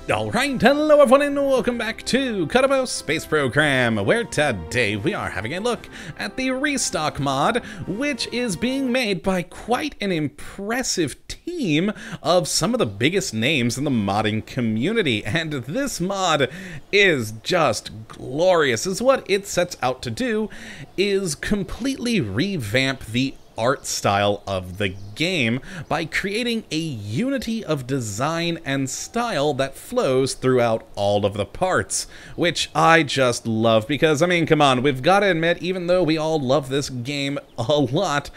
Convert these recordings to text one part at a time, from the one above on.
Alright, hello everyone and welcome back to Kottabos Space Program, where today we are having a look at the Restock Mod, which is being made by quite an impressive team of some of the biggest names in the modding community, and this mod is just glorious. Is what it sets out to do is completely revamp the art style of the game by creating a unity of design and style that flows throughout all of the parts, which I just love because, I mean, come on, we've got to admit, even though we all love this game a lot,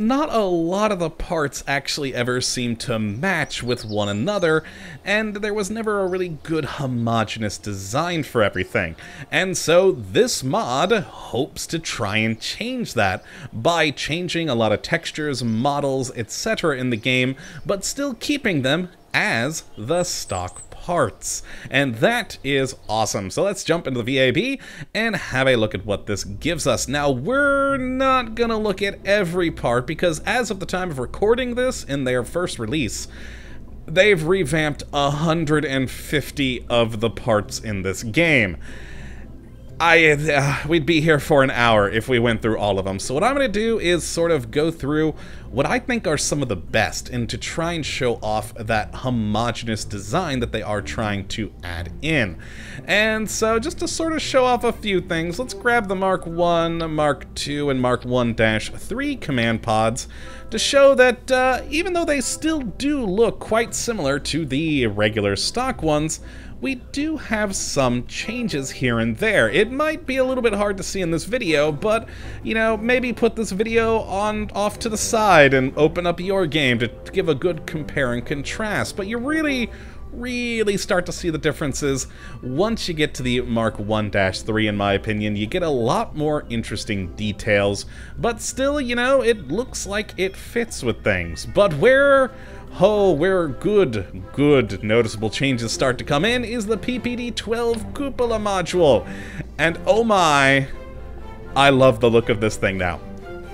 not a lot of the parts actually ever seem to match with one another, and there was never a really good homogeneous design for everything. And so this mod hopes to try and change that by changing a lot of textures, models, etc. in the game, but still keeping them as the stock parts. And that is awesome. So let's jump into the VAB and have a look at what this gives us. Now, we're not gonna look at every part because as of the time of recording this in their first release, they've revamped 150 of the parts in this game. We'd be here for an hour if we went through all of them. So what I'm going to do is sort of go through what I think are some of the best and to try and show off that homogeneous design that they are trying to add in. And so just to sort of show off a few things, let's grab the Mark 1, Mark 2, and Mark 1-3 command pods to show that even though they still do look quite similar to the regular stock ones, we do have some changes here and there. It might be a little bit hard to see in this video, but, you know, maybe put this video off to the side and open up your game to give a good compare and contrast. But you really start to see the differences once you get to the Mark 1-3, in my opinion. You get a lot more interesting details, but still, you know, it looks like it fits with things. But where good noticeable changes start to come in is the PPD-12 Cupola Module. And oh my, I love the look of this thing now.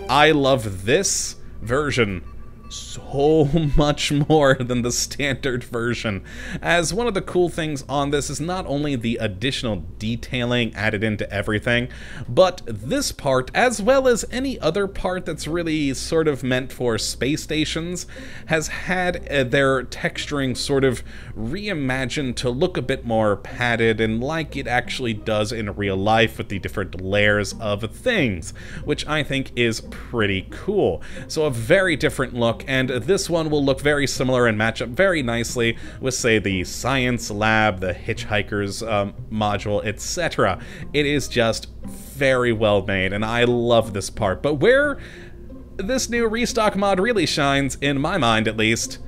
I love this version so much more than the standard version, as one of the cool things on this is not only the additional detailing added into everything, but this part, as well as any other part that's really sort of meant for space stations, has had their texturing sort of reimagined to look a bit more padded and like it actually does in real life with the different layers of things, which I think is pretty cool. So a very different look, and this one will look very similar and match up very nicely with, say, the Science Lab, the Hitch-Hiker's module, etc. It is just very well made, and I love this part. But where this new Restock mod really shines, in my mind at least,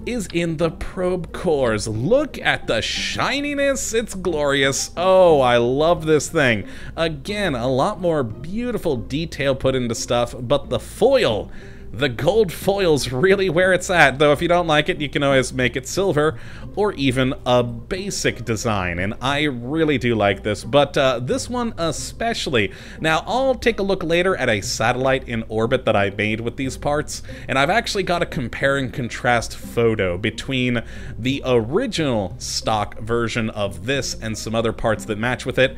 is in the probe cores. Look at the shininess, it's glorious. Oh, I love this thing. Again, a lot more beautiful detail put into stuff, but the foil, the gold foil's really where it's at, though if you don't like it, you can always make it silver, or even a basic design, and I really do like this, but this one especially. Now, I'll take a look later at a satellite in orbit that I made with these parts, and I've actually got a compare and contrast photo between the original stock version of this and some other parts that match with it,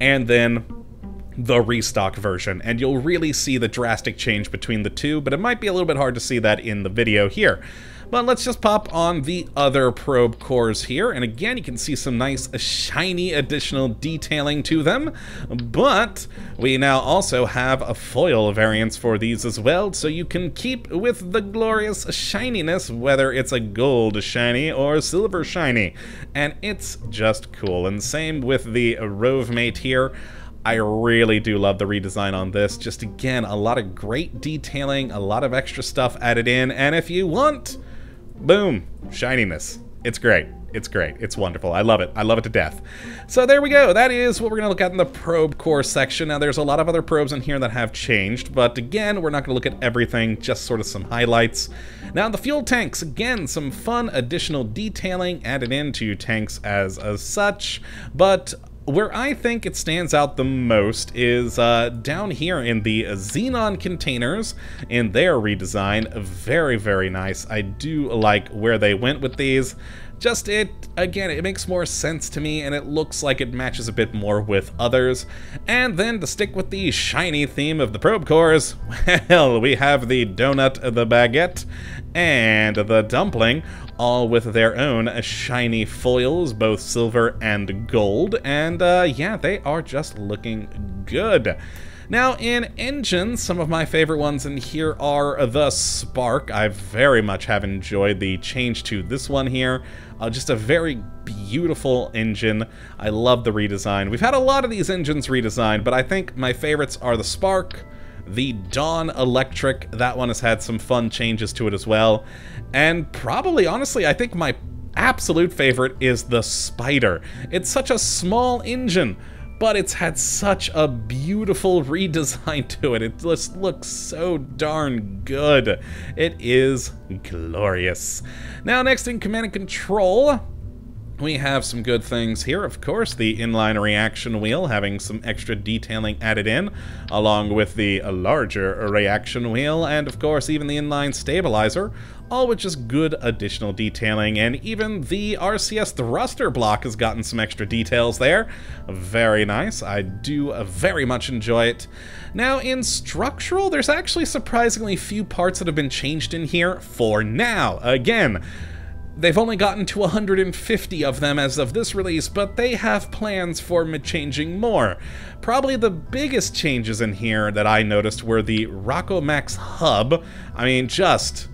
and then the restock version, and you'll really see the drastic change between the two, but it might be a little bit hard to see that in the video here. But let's just pop on the other probe cores here, and again, you can see some nice shiny additional detailing to them, but we now also have a foil variance for these as well, so you can keep with the glorious shininess, whether it's a gold shiny or silver shiny, and it's just cool. And same with the Rove Mate here. I really do love the redesign on this. Just again, a lot of great detailing, a lot of extra stuff added in, and if you want, boom, shininess. It's great. It's great. It's wonderful. I love it. I love it to death. So there we go. That is what we're going to look at in the probe core section. Now, there's a lot of other probes in here that have changed, but again, we're not going to look at everything, just sort of some highlights. Now, the fuel tanks, again, some fun additional detailing added into tanks as such, but where I think it stands out the most is down here in the Xenon containers in their redesign. Very, very nice. I do like where they went with these. Just again, it makes more sense to me, and it looks like it matches a bit more with others. And then to stick with the shiny theme of the probe cores, well, we have the donut, the baguette, and the dumpling, all with their own shiny foils, both silver and gold, and yeah, they are just looking good. Now, in engines, some of my favorite ones in here are the Spark. I very much have enjoyed the change to this one here. Just a very beautiful engine. I love the redesign. We've had a lot of these engines redesigned, but I think my favorites are the Spark, the Dawn Electric. That one has had some fun changes to it as well. And probably, honestly, I think my absolute favorite is the Spider. It's such a small engine, but it's had such a beautiful redesign to it. It just looks so darn good. It is glorious. Now, next in command and control, we have some good things here. Of course, the inline reaction wheel having some extra detailing added in, along with the larger reaction wheel, and of course even the inline stabilizer, all with just good additional detailing. And even the RCS thruster block has gotten some extra details there. Very nice. I do very much enjoy it. Now, in structural, there's actually surprisingly few parts that have been changed in here for now. Again, they've only gotten to 150 of them as of this release, but they have plans for changing more. Probably the biggest changes in here that I noticed were the Rocko Max hub. I mean, just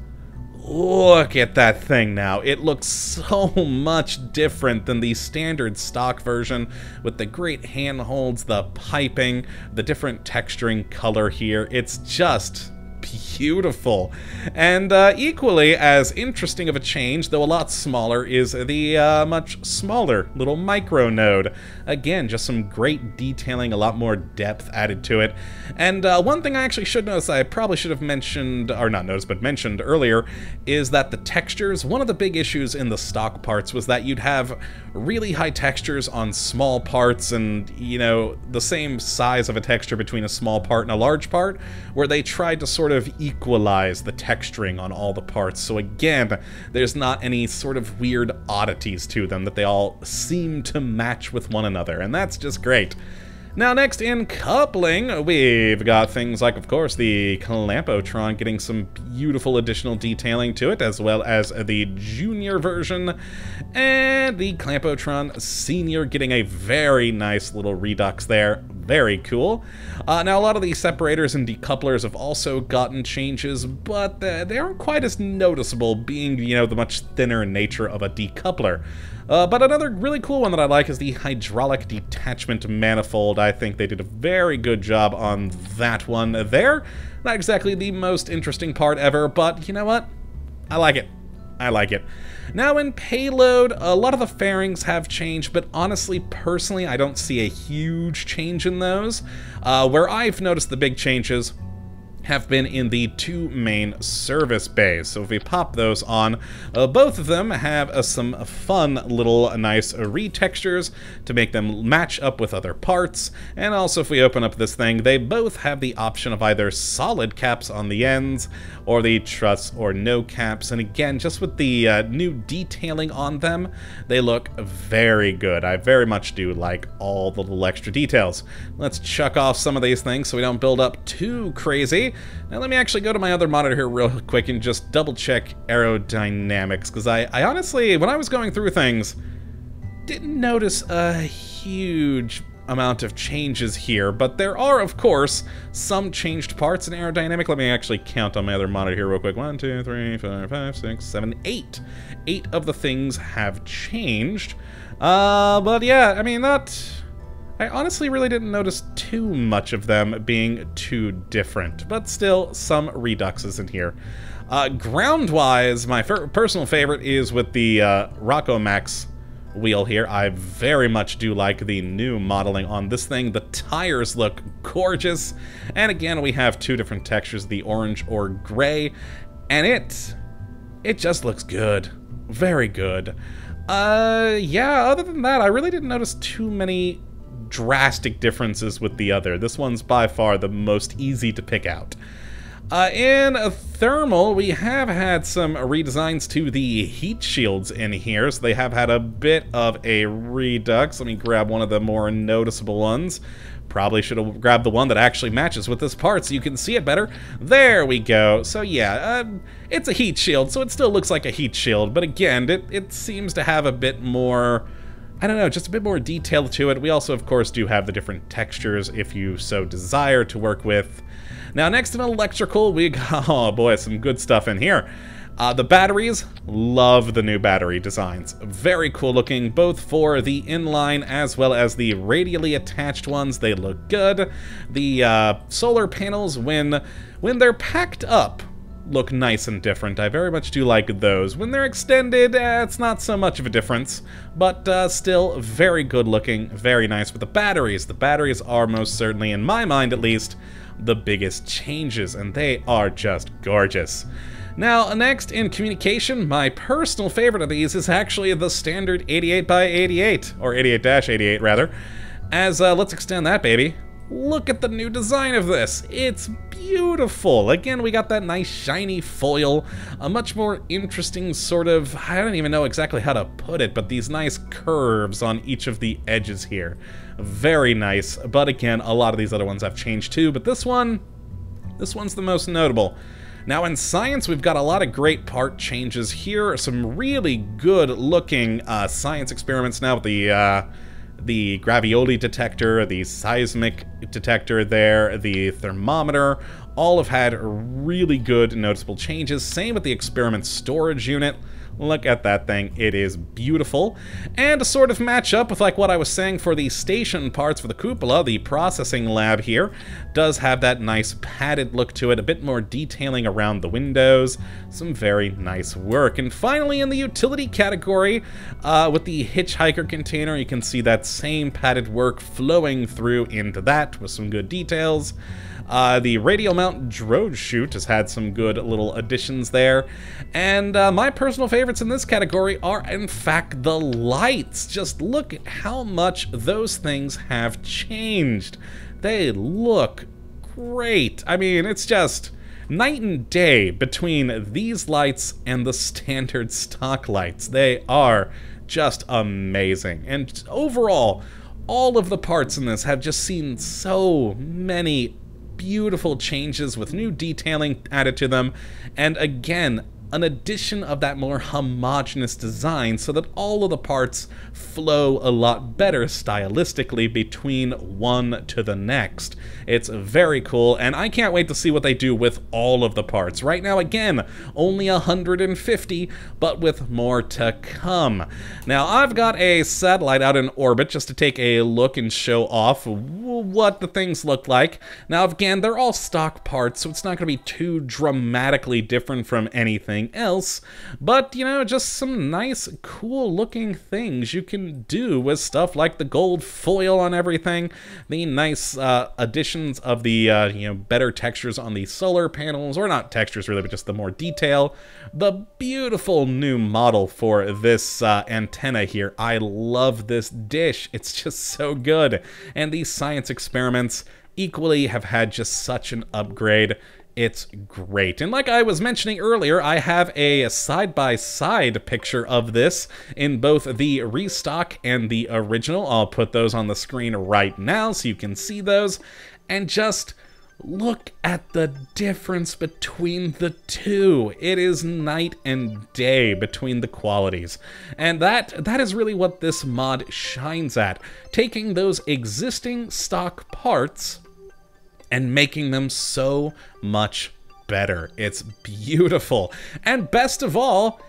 look at that thing now. It looks so much different than the standard stock version, with the great handholds, the piping, the different texturing color here. It's just beautiful. And equally as interesting of a change, though a lot smaller, is the much smaller little micro node. Again, just some great detailing, a lot more depth added to it. And one thing I actually should notice, I probably should have mentioned, or not noticed, but mentioned earlier, is that the textures, one of the big issues in the stock parts was that you'd have really high textures on small parts, and, you know, the same size of a texture between a small part and a large part, where they tried to sort of equalize the texturing on all the parts. So again, there's not any sort of weird oddities to them, that they all seem to match with one another, and that's just great. Now, next in coupling, we've got things like, of course, the Clampotron getting some beautiful additional detailing to it, as well as the Junior version, and the Clampotron Senior getting a very nice little redux there. Very cool. Now, a lot of these separators and decouplers have also gotten changes, but they aren't quite as noticeable, being, you know, the much thinner nature of a decoupler. But another really cool one that I like is the hydraulic detachment manifold. I think they did a very good job on that one there. Not exactly the most interesting part ever, but you know what? I like it. I like it. Now, in Payload, a lot of the fairings have changed, but honestly, personally, I don't see a huge change in those. Where I've noticed the big changes have been in the two main service bays. So if we pop those on, both of them have some fun little nice retextures to make them match up with other parts. And also, if we open up this thing, they both have the option of either solid caps on the ends or the truss or no caps. And again, just with the new detailing on them, they look very good. I very much do like all the little extra details. Let's chuck off some of these things so we don't build up too crazy. Now let me actually go to my other monitor here real quick and just double check aerodynamics, because I honestly, when I was going through things, didn't notice a huge amount of changes here, but there are, of course, some changed parts in aerodynamic. Let me actually count on my other monitor here real quick. 1, 2, 3, 4, 5, 6, 7, 8. 8 of the things have changed. But yeah, I mean, I honestly really didn't notice too much of them being too different, but still some reduxes in here. Ground-wise, my personal favorite is with the Rocko Max Wheel here. I very much do like the new modeling on this thing. The tires look gorgeous, and again, we have two different textures, the orange or gray, and it just looks good. Very good. Yeah, other than that, I really didn't notice too many drastic differences with the other. This one's by far the most easy to pick out. In thermal, we have had some redesigns to the heat shields in here, so they have had a bit of a redux. Let me grab one of the more noticeable ones. Probably should have grabbed the one that actually matches with this part so you can see it better. There we go. So yeah, it's a heat shield, so it still looks like a heat shield, but again, it seems to have a bit more, I don't know, just a bit more detail to it. We also, of course, do have the different textures if you so desire to work with. Now, next in electrical, we got, oh boy, some good stuff in here. The batteries, love the new battery designs. Very cool looking, both for the inline as well as the radially attached ones. They look good. The solar panels, when they're packed up, look nice and different. I very much do like those. When they're extended, it's not so much of a difference, but still very good looking, very nice. With the batteries are most certainly, in my mind at least, the biggest changes, and they are just gorgeous. Now, next in communication, my personal favorite of these is actually the standard 88x88, or 88-88 rather, as let's extend that baby. Look at the new design of this. It's beautiful. Again, we got that nice shiny foil, a much more interesting sort of, I don't even know exactly how to put it, but these nice curves on each of the edges here. Very nice, but again, a lot of these other ones have changed too, but this one's the most notable. Now in science, we've got a lot of great part changes here, some really good looking science experiments now with the gravioli detector, the seismic detector there, the thermometer, all have had really good noticeable changes. Same with the experiment storage unit. Look at that thing, it is beautiful. And to sort of match up with like what I was saying for the station parts for the cupola, the processing lab here does have that nice padded look to it, a bit more detailing around the windows, some very nice work. And finally in the utility category, with the Hitch-Hiker Container, you can see that same padded work flowing through into that with some good details. The radial mount drone chute has had some good little additions there. And my personal favorites in this category are, in fact, the lights. Just look at how much those things have changed. They look great. I mean, it's just night and day between these lights and the standard stock lights. They are just amazing. And overall, all of the parts in this have just seen so many beautiful changes with new detailing added to them, and again, an addition of that more homogeneous design so that all of the parts flow a lot better stylistically between one to the next. It's very cool, and I can't wait to see what they do with all of the parts. Right now, again, only 150, but with more to come. Now, I've got a satellite out in orbit just to take a look and show off what the things look like. Now, again, they're all stock parts, so it's not going to be too dramatically different from anything else, but you know, just some nice cool looking things you can do with stuff like the gold foil on everything, the nice additions of the you know, better textures on the solar panels, or not textures really, but just the more detail, the beautiful new model for this antenna here. I love this dish, it's just so good, and these science experiments equally have had just such an upgrade. It's great. And like I was mentioning earlier, I have a side-by-side picture of this in both the restock and the original. I'll put those on the screen right now so you can see those. And just look at the difference between the two. It is night and day between the qualities. And that is really what this mod shines at. Taking those existing stock parts and making them so much better. It's beautiful. And best of all,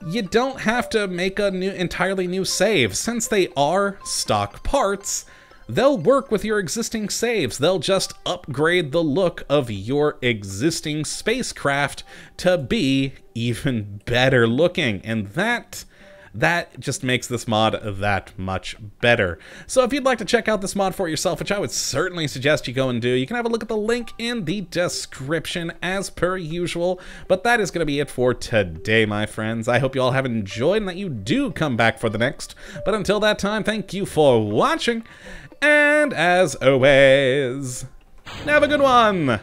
you don't have to make a entirely new save. Since they are stock parts, they'll work with your existing saves. They'll just upgrade the look of your existing spacecraft to be even better looking. And that just makes this mod that much better. So if you'd like to check out this mod for yourself, which I would certainly suggest you go and do, you can have a look at the link in the description as per usual. But that is going to be it for today, my friends. I hope you all have enjoyed and that you do come back for the next. But until that time, thank you for watching. And as always, have a good one.